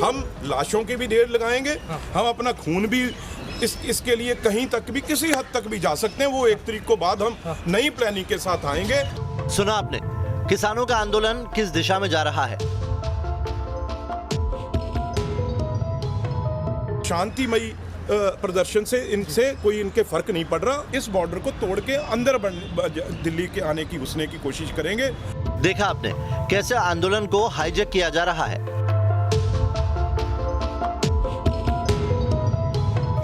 हम लाशों की भी ढेर लगाएंगे, हम अपना खून भी इसके लिए कहीं तक भी, किसी हद तक भी जा सकते हैं। वो 1 तारीख को बाद हम नई प्लानिंग के साथ आएंगे। सुना आपने, किसानों का आंदोलन किस दिशा में जा रहा है। शांतिमयी प्रदर्शन से इनसे कोई इनके फर्क नहीं पड़ रहा। इस बॉर्डर को तोड़ के अंदर दिल्ली के आने की घुसने की कोशिश करेंगे। देखा आपने कैसे आंदोलन को हाईजैक किया जा रहा है।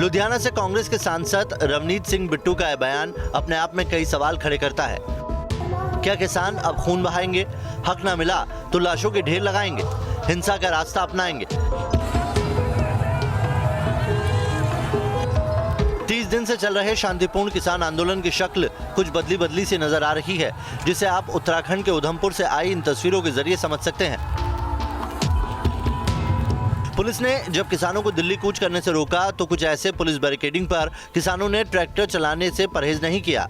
लुधियाना से कांग्रेस के सांसद रवनीत सिंह बिट्टू का यह बयान अपने आप में कई सवाल खड़े करता है। क्या किसान अब खून बहाएंगे? हक ना मिला तो लाशों के ढेर लगाएंगे, हिंसा का रास्ता अपनाएंगे? 30 दिन से चल रहे शांतिपूर्ण किसान आंदोलन की शक्ल कुछ बदली सी नजर आ रही है, जिसे आप उत्तराखंड के उधमपुर से आई इन तस्वीरों के जरिए समझ सकते हैं। पुलिस ने जब किसानों को दिल्ली कूच करने से रोका तो कुछ ऐसे पुलिस बैरिकेडिंग पर किसानों ने ट्रैक्टर चलाने से परहेज नहीं किया।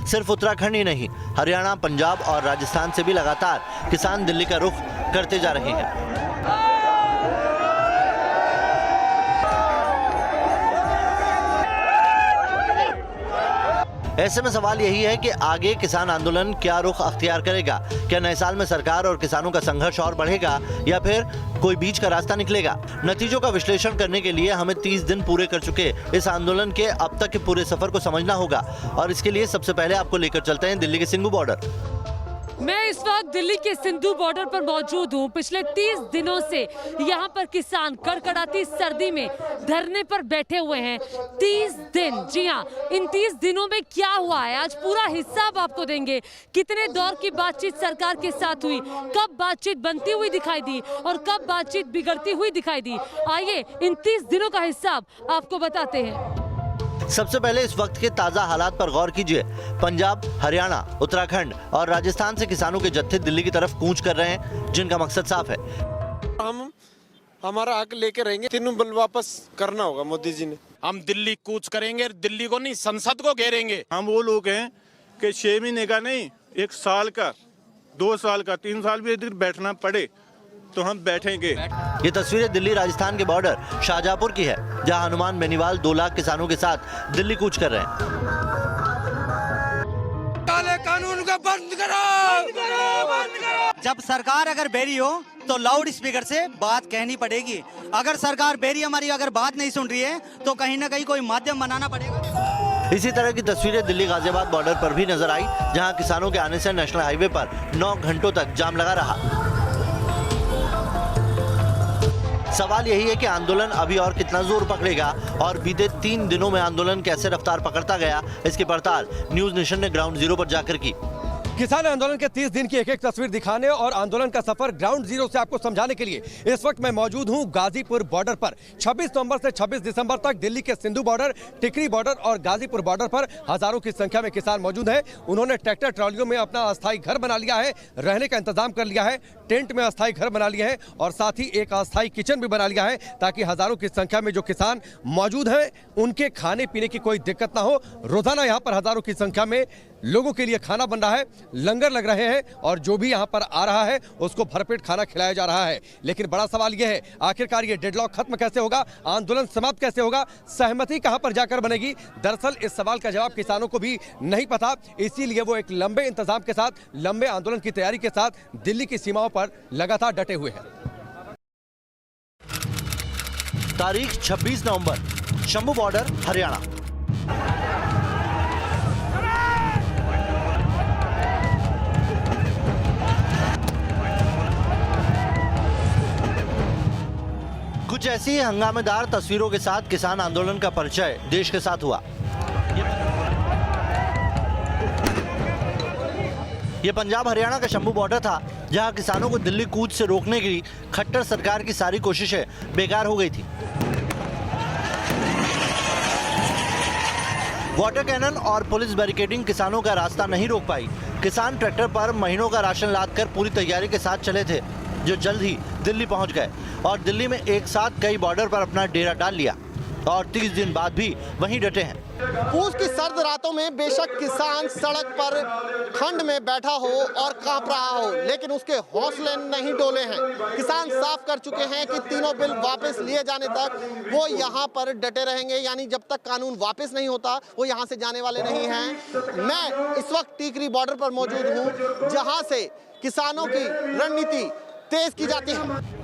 सिर्फ उत्तराखंड ही नहीं, हरियाणा, पंजाब और राजस्थान से भी लगातार किसान दिल्ली का रुख करते जा रहे हैं। ऐसे में सवाल यही है कि आगे किसान आंदोलन क्या रुख अख्तियार करेगा? क्या नए साल में सरकार और किसानों का संघर्ष और बढ़ेगा या फिर कोई बीच का रास्ता निकलेगा? नतीजों का विश्लेषण करने के लिए हमें 30 दिन पूरे कर चुके इस आंदोलन के अब तक के पूरे सफर को समझना होगा, और इसके लिए सबसे पहले आपको लेकर चलते हैं दिल्ली के सिंघू बॉर्डर। मैं इस वक्त दिल्ली के सिंधु बॉर्डर पर मौजूद हूँ। पिछले 30 दिनों से यहाँ पर किसान कड़कड़ाती सर्दी में धरने पर बैठे हुए हैं। 30 दिन, जी हाँ, इन 30 दिनों में क्या हुआ है आज पूरा हिसाब आपको देंगे। कितने दौर की बातचीत सरकार के साथ हुई, कब बातचीत बनती हुई दिखाई दी और कब बातचीत बिगड़ती हुई दिखाई दी। आइए इन 30 दिनों का हिसाब आपको बताते हैं। सबसे पहले इस वक्त के ताजा हालात पर गौर कीजिए। पंजाब, हरियाणा, उत्तराखंड और राजस्थान से किसानों के जत्थे दिल्ली की तरफ कूच कर रहे हैं, जिनका मकसद साफ है। हम हमारा हक लेके रहेंगे, तीनों बिल वापस करना होगा मोदी जी ने। हम दिल्ली कूच करेंगे, दिल्ली को नहीं संसद को घेरेंगे। हम वो लोग हैं कि 6 महीने का नहीं, 1 साल का, 2 साल का, 3 साल भी इधर बैठना पड़े तो हम बैठेंगे। ये तस्वीरें दिल्ली राजस्थान के बॉर्डर शाहजहांपुर की है, जहां हनुमान बेनीवाल 2 लाख किसानों के साथ दिल्ली कूच कर रहे हैं। काले कानून को बंद करो। जब सरकार अगर बेरी हो तो लाउड स्पीकर से बात कहनी पड़ेगी। अगर सरकार बेरी हमारी अगर बात नहीं सुन रही है तो कहीं ना कहीं कोई माध्यम बनाना पड़ेगा। इसी तरह की तस्वीरें दिल्ली गाजियाबाद बॉर्डर पर भी नजर आई, जहां किसानों के आने से नेशनल हाईवे पर 9 घंटों तक जाम लगा रहा। सवाल यही है कि आंदोलन अभी और कितना जोर पकड़ेगा और बीते 3 दिनों में आंदोलन कैसे रफ्तार पकड़ता गया, इसकी पड़ताल न्यूज नेशन ने ग्राउंड जीरो पर जाकर की। किसान आंदोलन के 30 दिन की एक तस्वीर दिखाने और आंदोलन का सफर ग्राउंड जीरो से आपको समझाने के लिए इस वक्त मैं मौजूद हूं गाजीपुर बॉर्डर पर। 26 नवंबर से 26 दिसंबर तक दिल्ली के सिंधु बॉर्डर, टिकरी बॉर्डर और गाजीपुर बॉर्डर पर हजारों की संख्या में किसान मौजूद हैं। उन्होंने ट्रैक्टर ट्रॉलियों में अपना अस्थायी घर बना लिया है, रहने का इंतजाम कर लिया है, टेंट में अस्थायी घर बना लिए हैं और साथ ही एक अस्थायी किचन भी बना लिया है, ताकि हजारों की संख्या में जो किसान मौजूद हैं उनके खाने पीने की कोई दिक्कत ना हो। रोजाना यहाँ पर हजारों की संख्या में लोगों के लिए खाना बन रहा है, लंगर लग रहे हैं और जो भी यहाँ पर आ रहा है उसको भरपेट खाना खिलाया जा रहा है। लेकिन बड़ा सवाल यह है, आखिरकार ये डेडलॉक खत्म कैसे होगा, आंदोलन समाप्त कैसे होगा, सहमति कहां पर जाकर बनेगी? दरअसल इस सवाल का जवाब किसानों को भी नहीं पता, इसीलिए वो एक लंबे इंतजाम के साथ, लंबे आंदोलन की तैयारी के साथ दिल्ली की सीमाओं पर लगातार डटे हुए हैं। तारीख 26 नवंबर, शंभू बॉर्डर, हरियाणा। कुछ ऐसी हंगामेदार तस्वीरों के साथ किसान आंदोलन का परिचय देश के साथ हुआ। ये पंजाब हरियाणा का शंभू बॉर्डर था, जहां किसानों को दिल्ली कूच से रोकने की खट्टर सरकार की सारी कोशिशें बेकार हो गई थी। वाटर कैनन और पुलिस बैरिकेडिंग किसानों का रास्ता नहीं रोक पाई। किसान ट्रैक्टर पर महीनों का राशन लादकर पूरी तैयारी के साथ चले थे, जो जल्द ही दिल्ली पहुंच गए और दिल्ली में एक साथ कई बॉर्डर पर अपना डेरा डाल लिया। और 30 दिन बाद भी वहीं डटे हैं। पूस की सर्द रातों में बेशक किसान सड़क पर ठंड में बैठा हो और कांप रहा हो, लेकिन उसके हौसले नहीं डोले हैं। किसान साफ कर चुके हैं कि तीनों बिल वापस लिए जाने तक वो यहाँ पर डटे रहेंगे, यानी जब तक कानून वापस नहीं होता वो यहाँ से जाने वाले नहीं हैं। मैं इस वक्त टिकरी बॉर्डर पर मौजूद हूँ, जहाँ से किसानों की रणनीति तेज की जाती है।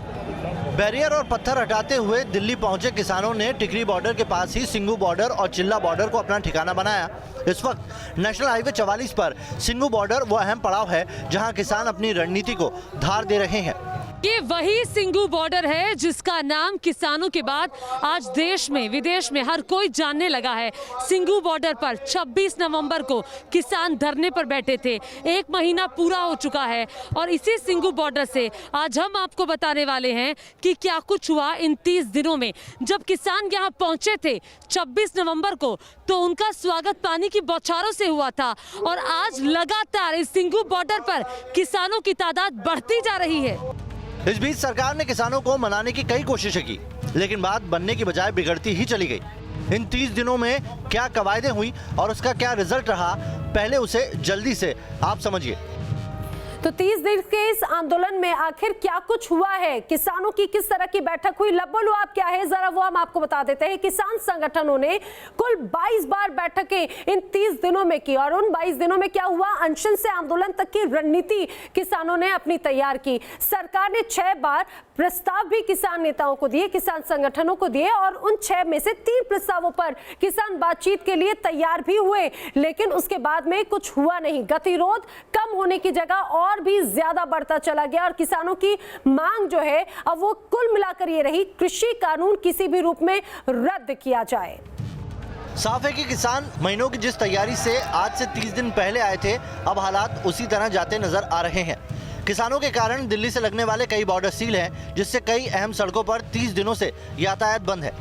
बैरियर और पत्थर हटाते हुए दिल्ली पहुंचे किसानों ने टिकरी बॉर्डर के पास ही सिंघू बॉर्डर और चिल्ला बॉर्डर को अपना ठिकाना बनाया। इस वक्त नेशनल हाईवे 44 पर सिंघू बॉर्डर वो अहम पड़ाव है जहां किसान अपनी रणनीति को धार दे रहे हैं। ये वही सिंघू बॉर्डर है जिसका नाम किसानों के बाद आज देश में विदेश में हर कोई जानने लगा है। सिंघू बॉर्डर पर 26 नवंबर को किसान धरने पर बैठे थे। 1 महीना पूरा हो चुका है और इसी सिंघू बॉर्डर से आज हम आपको बताने वाले हैं कि क्या कुछ हुआ इन 30 दिनों में। जब किसान यहाँ पहुंचे थे 26 नवंबर को तो उनका स्वागत पानी की बौछारों से हुआ था और आज लगातार इस सिंघू बॉर्डर पर किसानों की तादाद बढ़ती जा रही है। इस बीच सरकार ने किसानों को मनाने की कई कोशिशें की, लेकिन बात बनने की बजाय बिगड़ती ही चली गई। इन 30 दिनों में क्या कवायदें हुई और उसका क्या रिजल्ट रहा, पहले उसे जल्दी से आप समझिए। तो 30 दिन के इस आंदोलन में आखिर क्या कुछ हुआ है, किसानों की किस तरह की बैठक हुई, लब्बो आप क्या है जरा वो हम आपको बता देते हैं। किसान संगठनों ने कुल 22 बार बैठकें इन 30 दिनों में की और उन 22 दिनों में क्या हुआ, अनशन से आंदोलन तक की रणनीति किसानों ने अपनी तैयार की। सरकार ने 6 बार प्रस्ताव भी किसान नेताओं को दिए, किसान संगठनों को दिए और उन 6 में से 3 प्रस्तावों पर किसान बातचीत के लिए तैयार भी हुए, लेकिन उसके बाद में कुछ हुआ नहीं। गतिरोध कम होने की जगह और भी ज्यादा बढ़ता चला गया और किसानों की मांग जो है अब वो कुल मिलाकर ये रही, कृषि कानून किसी भी रूप में रद्द किया जाए। साफ है कि किसान महीनों की जिस तैयारी से आज से 30 दिन पहले आए थे, अब हालात उसी तरह जाते नजर आ रहे हैं। किसानों के कारण दिल्ली से लगने वाले कई बॉर्डर सील हैं, जिससे कई अहम सड़कों पर 30 दिनों से यातायात बंद है।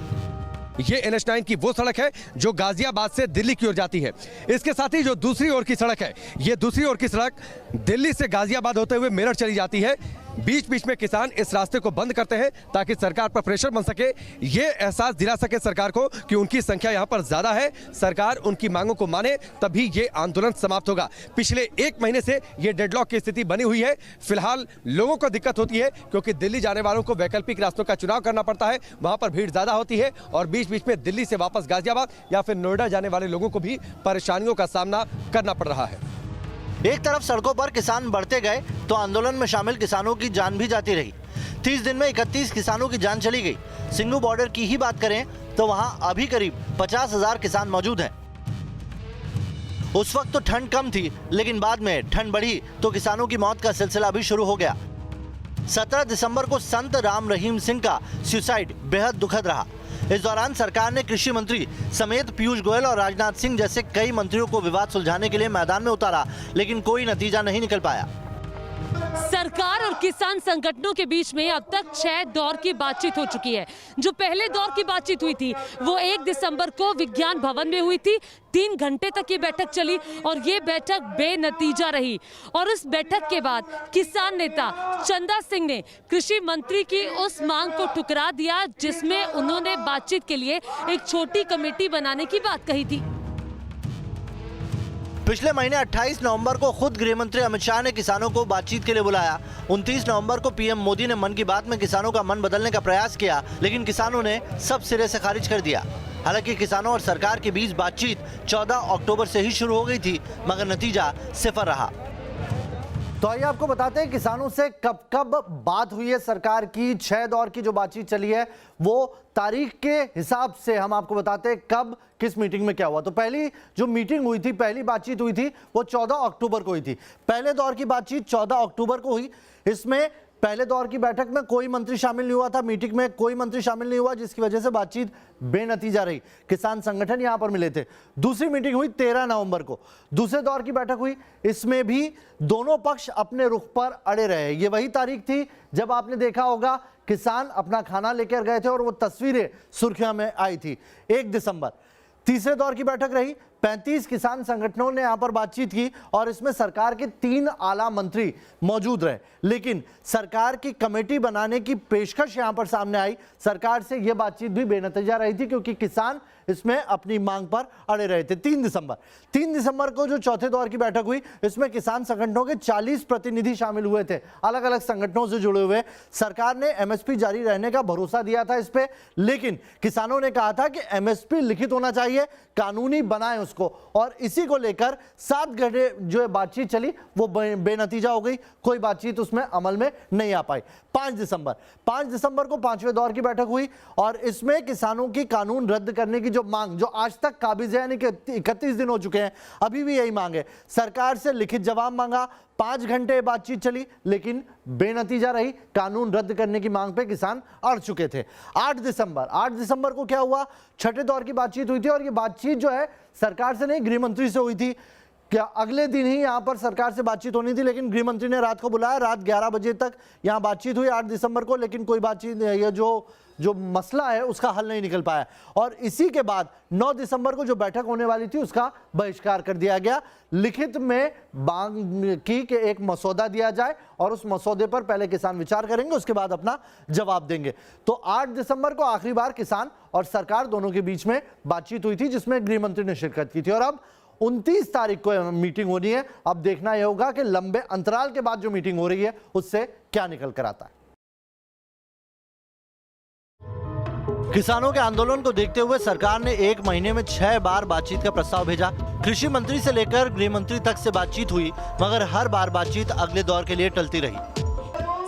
ये NH9 की वो सड़क है जो गाजियाबाद से दिल्ली की ओर जाती है। इसके साथ ही जो दूसरी ओर की सड़क है, ये दूसरी ओर की सड़क दिल्ली से गाजियाबाद होते हुए मेरठ चली जाती है। बीच बीच में किसान इस रास्ते को बंद करते हैं ताकि सरकार पर प्रेशर बन सके, ये एहसास दिला सके सरकार को कि उनकी संख्या यहाँ पर ज्यादा है, सरकार उनकी मांगों को माने, तभी ये आंदोलन समाप्त होगा। पिछले 1 महीने से ये डेडलॉक की स्थिति बनी हुई है। फिलहाल लोगों को दिक्कत होती है क्योंकि दिल्ली जाने वालों को वैकल्पिक रास्तों का चुनाव करना पड़ता है, वहां पर भीड़ ज्यादा होती है और बीच बीच में दिल्ली से वापस गाजियाबाद या फिर नोएडा जाने वाले लोगों को भी परेशानियों का सामना करना पड़ रहा है। एक तरफ सड़कों पर किसान बढ़ते गए तो आंदोलन में शामिल किसानों की जान भी जाती रही। 30 दिन में 31 किसानों की जान चली गई। सिंघू बॉर्डर की ही बात करें तो वहां अभी करीब 50,000 किसान मौजूद हैं। उस वक्त तो ठंड कम थी, लेकिन बाद में ठंड बढ़ी तो किसानों की मौत का सिलसिला भी शुरू हो गया। 17 दिसंबर को संत राम रहीम सिंह का सुसाइड बेहद दुखद रहा। इस दौरान सरकार ने कृषि मंत्री समेत पीयूष गोयल और राजनाथ सिंह जैसे कई मंत्रियों को विवाद सुलझाने के लिए मैदान में उतारा, लेकिन कोई नतीजा नहीं निकल पाया। सरकार और किसान संगठनों के बीच में अब तक 6 दौर की बातचीत हो चुकी है। जो पहले दौर की बातचीत हुई थी वो 1 दिसंबर को विज्ञान भवन में हुई थी। 3 घंटे तक ये बैठक चली और ये बैठक बेनतीजा रही। और उस बैठक के बाद किसान नेता चंदा सिंह ने कृषि मंत्री की उस मांग को ठुकरा दिया जिसमें उन्होंने बातचीत के लिए एक छोटी कमेटी बनाने की बात कही थी। पिछले महीने 28 नवंबर को खुद गृह मंत्री अमित शाह ने किसानों को बातचीत के लिए बुलाया। 29 नवंबर को पीएम मोदी ने मन की बात में किसानों का मन बदलने का प्रयास किया, लेकिन किसानों ने सब सिरे से खारिज कर दिया। हालांकि किसानों और सरकार के बीच बातचीत 14 अक्टूबर से ही शुरू हो गई थी, मगर नतीजा सिफर रहा। तो आइए आपको बताते हैं किसानों से कब कब बात हुई है। सरकार की 6 दौर की जो बातचीत चली है वो तारीख के हिसाब से हम आपको बताते हैं कब किस मीटिंग में क्या हुआ। तो पहली जो मीटिंग हुई थी, पहली बातचीत हुई थी वो 14 अक्टूबर को हुई थी। पहले दौर की बातचीत 14 अक्टूबर को हुई। इसमें पहले दौर की बैठक में कोई मंत्री शामिल नहीं हुआ था, मीटिंग में कोई मंत्री शामिल नहीं हुआ, जिसकी वजह से बातचीत बेनतीजा रही। किसान संगठन यहां पर मिले थे। दूसरी मीटिंग हुई 13 नवंबर को, दूसरे दौर की बैठक हुई। इसमें भी दोनों पक्ष अपने रुख पर अड़े रहे। ये वही तारीख थी जब आपने देखा होगा किसान अपना खाना लेकर गए थे और वो तस्वीरें सुर्खियों में आई थी, 1 दिसंबर। तीसरे दौर की बैठक रही 35 किसान संगठनों ने यहां पर बातचीत की और इसमें सरकार के 3 आला मंत्री मौजूद रहे, लेकिन सरकार की कमेटी बनाने की पेशकश यहां पर सामने आई। सरकार से यह बातचीत भी बेनतीजा रही थी क्योंकि किसान इसमें अपनी मांग पर अड़े रहे थे। 3 दिसंबर को जो चौथे दौर की बैठक हुई, इसमें किसान संगठनों के 40 प्रतिनिधि शामिल हुए थे, अलग अलग संगठनों से जुड़े हुए। सरकार ने एमएसपी जारी रहने का भरोसा दिया था इस पे, लेकिन किसानों ने कहा था कि एमएसपी लिखित होना चाहिए, कानूनी बनाएं उसको, और इसी को लेकर 7 घंटे जो बातचीत चली वो बेनतीजा हो गई, कोई बातचीत उसमें अमल में नहीं आ पाई। 5 दिसंबर को 5वें दौर की बैठक हुई और इसमें किसानों की कानून रद्द करने की जो मांग, जो आज तक काबिज है, यानी कि 31 दिन हो चुके हैं, अभी भी यही मांग है। सरकार से लिखित जवाब मांगा, 5 घंटे बातचीत चली, लेकिन बेनतीजा रही। कानून रद्द करने की मांग पे किसान अड़ चुके थे। 8 दिसंबर को क्या हुआ, छठे दौर की बातचीत हुई थी और ये बातचीत जो है सरकार से नहीं, गृह मंत्री से हुई थी। क्या अगले दिन ही यहां पर सरकार से बातचीत होनी थी, लेकिन गृह मंत्री ने रात को बुलाया, रात 11 बजे तक यहां बातचीत हुई 8 दिसंबर को, लेकिन कोई बातचीत, ये जो मसला है उसका हल नहीं निकल पाया। और इसी के बाद 9 दिसंबर को जो बैठक होने वाली थी उसका बहिष्कार कर दिया गया। लिखित में मांग की कि एक मसौदा दिया जाए और उस मसौदे पर पहले किसान विचार करेंगे, उसके बाद अपना जवाब देंगे। तो 8 दिसंबर को आखिरी बार किसान और सरकार दोनों के बीच में बातचीत हुई थी, जिसमें गृह मंत्री ने शिरकत की थी। और अब 29 तारीख को मीटिंग होनी है। अब देखना यह होगा कि लंबे अंतराल के बाद जो मीटिंग हो रही है उससे क्या निकल कर आता है। किसानों के आंदोलन को देखते हुए सरकार ने 1 महीने में 6 बार बातचीत का प्रस्ताव भेजा। कृषि मंत्री से लेकर गृह मंत्री तक से बातचीत हुई, मगर हर बार बातचीत अगले दौर के लिए टलती रही।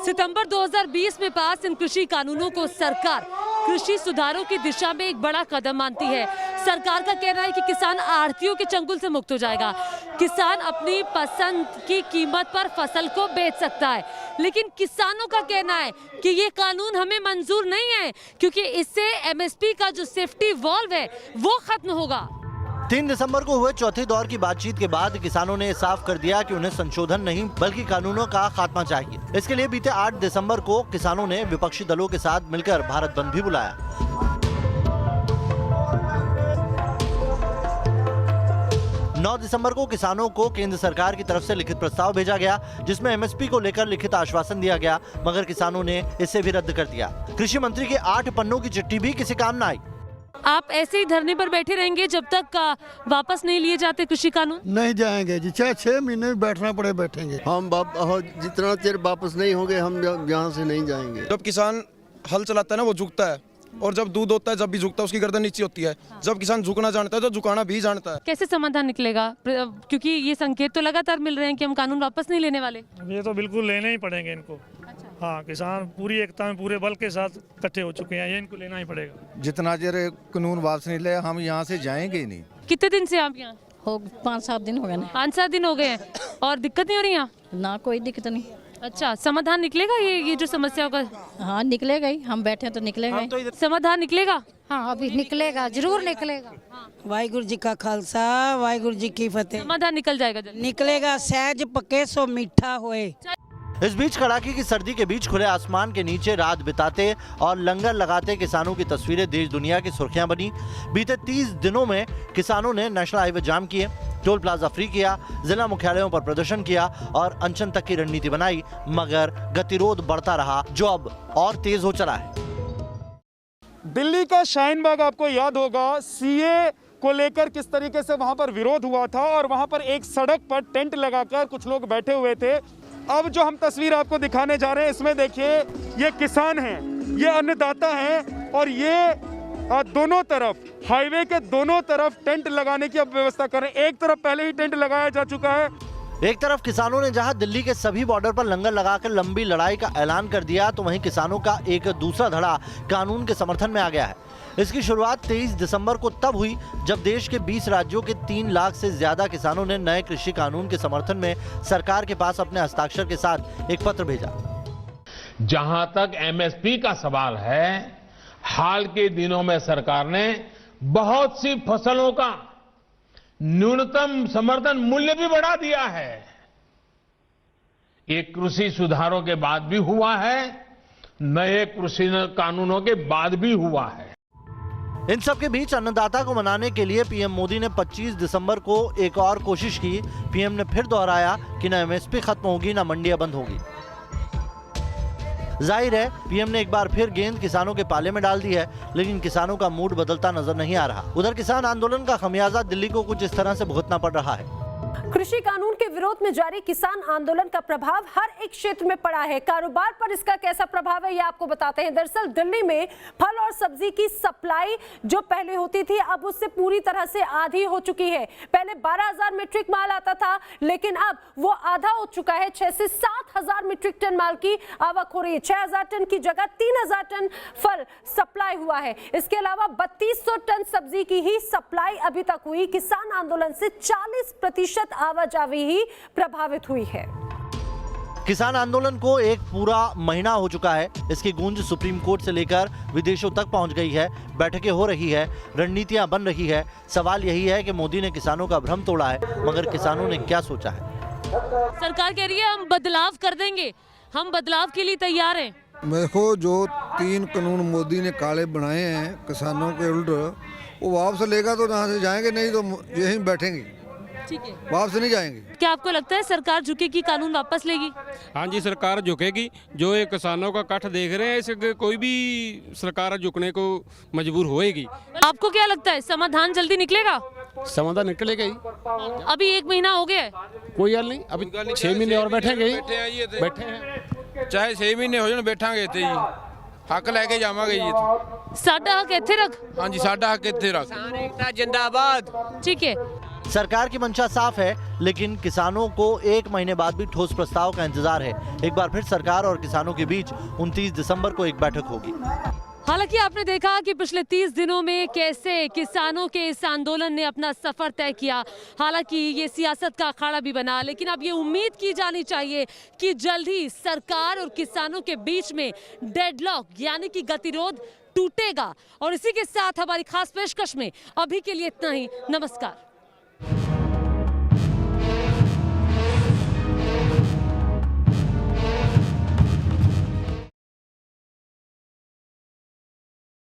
सितंबर 2020 में पास इन कृषि कानूनों को सरकार कृषि सुधारों की दिशा में एक बड़ा कदम मानती है। सरकार का कहना है कि किसान आढ़तियों के चंगुल से मुक्त हो जाएगा, किसान अपनी पसंद की कीमत पर फसल को बेच सकता है। लेकिन किसानों का कहना है कि ये कानून हमें मंजूर नहीं है, क्योंकि इससे एमएसपी का जो सेफ्टी वॉल्व है वो खत्म होगा। 3 दिसंबर को हुए चौथे दौर की बातचीत के बाद किसानों ने साफ कर दिया कि उन्हें संशोधन नहीं बल्कि कानूनों का खात्मा चाहिए। इसके लिए बीते 8 दिसंबर को किसानों ने विपक्षी दलों के साथ मिलकर भारत बंद भी बुलाया। 9 दिसंबर को किसानों को केंद्र सरकार की तरफ से लिखित प्रस्ताव भेजा गया, जिसमें एमएसपी को लेकर लिखित आश्वासन दिया गया, मगर किसानों ने इसे भी रद्द कर दिया। कृषि मंत्री के 8 पन्नों की चिट्ठी भी किसी काम न आई। आप ऐसे ही धरने पर बैठे रहेंगे जब तक वापस नहीं लिए जाते कृषि कानून? नहीं जाएंगे जी, चाहे 6 महीने में बैठना पड़े बैठेंगे। हम जितना देर वापस नहीं होंगे हम यहाँ से नहीं जाएंगे। जब किसान हल चलाता है ना वो झुकता है, और जब दूध होता है जब भी झुकता है उसकी गर्दन नीचे होती है। जब किसान झुकना जानता है तो झुकाना भी जानता है। कैसे समाधान निकलेगा, क्योंकि ये संकेत तो लगातार मिल रहे हैं कि हम कानून वापस नहीं लेने वाले? ये तो बिल्कुल लेने ही पड़ेंगे इनको। हाँ, किसान पूरी एकता में पूरे बल के साथ इकट्ठे हो चुके हैं, ये इनको लेना ही पड़ेगा। जितना देर कानून वापस नहीं ले हम यहाँ से जाएंगे ही नहीं। कितने दिन से आप यहाँ? हो 5-7 दिन हो गए ना। 5-7 दिन हो गए हैं और दिक्कत नहीं हो रही यहाँ? ना, कोई दिक्कत नहीं। अच्छा, समाधान निकलेगा ये जो समस्या होगा? हाँ निकलेगा ही, हम बैठे तो निकलेगा ही। तो समाधान निकलेगा? हाँ अभी निकलेगा, जरूर निकलेगा। वाहिगुरु जी का खालसा, वाहिगुरु जी की फतेह। समाधान निकल जाएगा? निकलेगा, सहज पके सो मीठा होए। इस बीच कड़ाके की सर्दी के बीच खुले आसमान के नीचे रात बिताते और लंगर लगाते किसानों की तस्वीरें देश दुनिया की सुर्खियां बनी। बीते 30 दिनों में किसानों ने नेशनल हाईवे जाम किए, टोल प्लाजा फ्री किया, जिला मुख्यालयों पर प्रदर्शन किया और अनशन तक की रणनीति बनाई, मगर गतिरोध बढ़ता रहा, जो अब और तेज हो चला है। दिल्ली का शाहीन बाग आपको याद होगा, सीए को लेकर किस तरीके से वहां पर विरोध हुआ था और वहां पर एक सड़क पर टेंट लगाकर कुछ लोग बैठे हुए थे। अब जो हम तस्वीर आपको दिखाने जा रहे हैं, इसमें देखिए ये किसान हैं, ये अन्नदाता हैं और ये दोनों तरफ, हाईवे के दोनों तरफ टेंट लगाने की अब व्यवस्था करें। एक तरफ पहले ही टेंट लगाया जा चुका है। एक तरफ किसानों ने जहां दिल्ली के सभी बॉर्डर पर लंगर लगाकर लंबी लड़ाई का ऐलान कर दिया, तो वहीं किसानों का एक दूसरा धड़ा कानून के समर्थन में आ गया है। इसकी शुरुआत 23 दिसंबर को तब हुई जब देश के 20 राज्यों के 3 लाख से ज्यादा किसानों ने नए कृषि कानून के समर्थन में सरकार के पास अपने हस्ताक्षर के साथ एक पत्र भेजा। जहां तक एमएसपी का सवाल है, हाल के दिनों में सरकार ने बहुत सी फसलों का न्यूनतम समर्थन मूल्य भी बढ़ा दिया है। ये कृषि सुधारों के बाद भी हुआ है, नए कृषि कानूनों के बाद भी हुआ है। इन सब के बीच अन्नदाता को मनाने के लिए पीएम मोदी ने 25 दिसंबर को एक और कोशिश की। पीएम ने फिर दोहराया कि न एमएसपी खत्म होगी न मंडियां बंद होगी। जाहिर है पीएम ने एक बार फिर गेंद किसानों के पाले में डाल दी है, लेकिन किसानों का मूड बदलता नजर नहीं आ रहा। उधर किसान आंदोलन का खमियाजा दिल्ली को कुछ इस तरह से भुगतना पड़ रहा है। कृषि कानून के विरोध में जारी किसान आंदोलन का प्रभाव हर एक क्षेत्र में पड़ा है। कारोबार पर इसका कैसा प्रभाव है ये आपको बताते हैं। दरअसल दिल्ली में फल और सब्जी की सप्लाई जो पहले होती थी अब उससे पूरी तरह से आधी हो चुकी है। पहले 12,000 मीट्रिक माल आता था, लेकिन अब वो आधा हो चुका है। 6 से 7,000 मीट्रिक टन माल की आवक हो रही है। 6,000 टन की जगह 3,000 टन फल सप्लाई हुआ है। इसके अलावा 3200 टन सब्जी की ही सप्लाई अभी तक हुई। किसान आंदोलन से 40% आवाजाही ही प्रभावित हुई है। किसान आंदोलन को एक पूरा महीना हो चुका है। इसकी गूंज सुप्रीम कोर्ट से लेकर विदेशों तक पहुंच गई है। बैठकें हो रही है, रणनीतियां बन रही है। सवाल यही है कि मोदी ने किसानों का भ्रम तोड़ा है, मगर किसानों ने क्या सोचा है? सरकार कह रही है हम बदलाव कर देंगे, हम बदलाव के लिए तैयार हैं। देखो, जो 3 कानून मोदी ने काले बनाए हैं किसानों के उल्ट, वो वापस लेगा तो यहाँ से जाएंगे, नहीं तो यहीं बैठेंगे, ठीक है, वापस नहीं जाएंगे। क्या आपको लगता है सरकार झुकेगी, कानून वापस लेगी? हाँ जी, सरकार झुकेगी। जो ये किसानों का कष्ट देख रहे हैं, इसके कोई भी सरकार झुकने को मजबूर होएगी। आपको क्या लगता है समाधान जल्दी निकलेगा? समाधान निकलेगा ही। अभी 1 महीना हो गया है। कोई हल नहीं, अभी 6 महीने और बैठेंगे ही। बैठे हैं, चाहे 6 महीने हो जाए बैठांगे थे जी, हक लेके जावांगे जी। साडा हक इत्थे रख। हाँ जी, साडा हक इत्थे रख। जिंदाबाद। ठीक है, सरकार की मंशा साफ है, लेकिन किसानों को 1 महीने बाद भी ठोस प्रस्ताव का इंतजार है। एक बार फिर सरकार और किसानों के बीच 29 दिसंबर को एक बैठक होगी। हालांकि आपने देखा कि पिछले 30 दिनों में कैसे किसानों के इस आंदोलन ने अपना सफर तय किया। हालांकि ये सियासत का अखाड़ा भी बना, लेकिन अब ये उम्मीद की जानी चाहिए कि जल्द ही सरकार और किसानों के बीच में डेडलॉक यानी कि गतिरोध टूटेगा। और इसी के साथ हमारी खास पेशकश में अभी के लिए इतना ही। नमस्कार।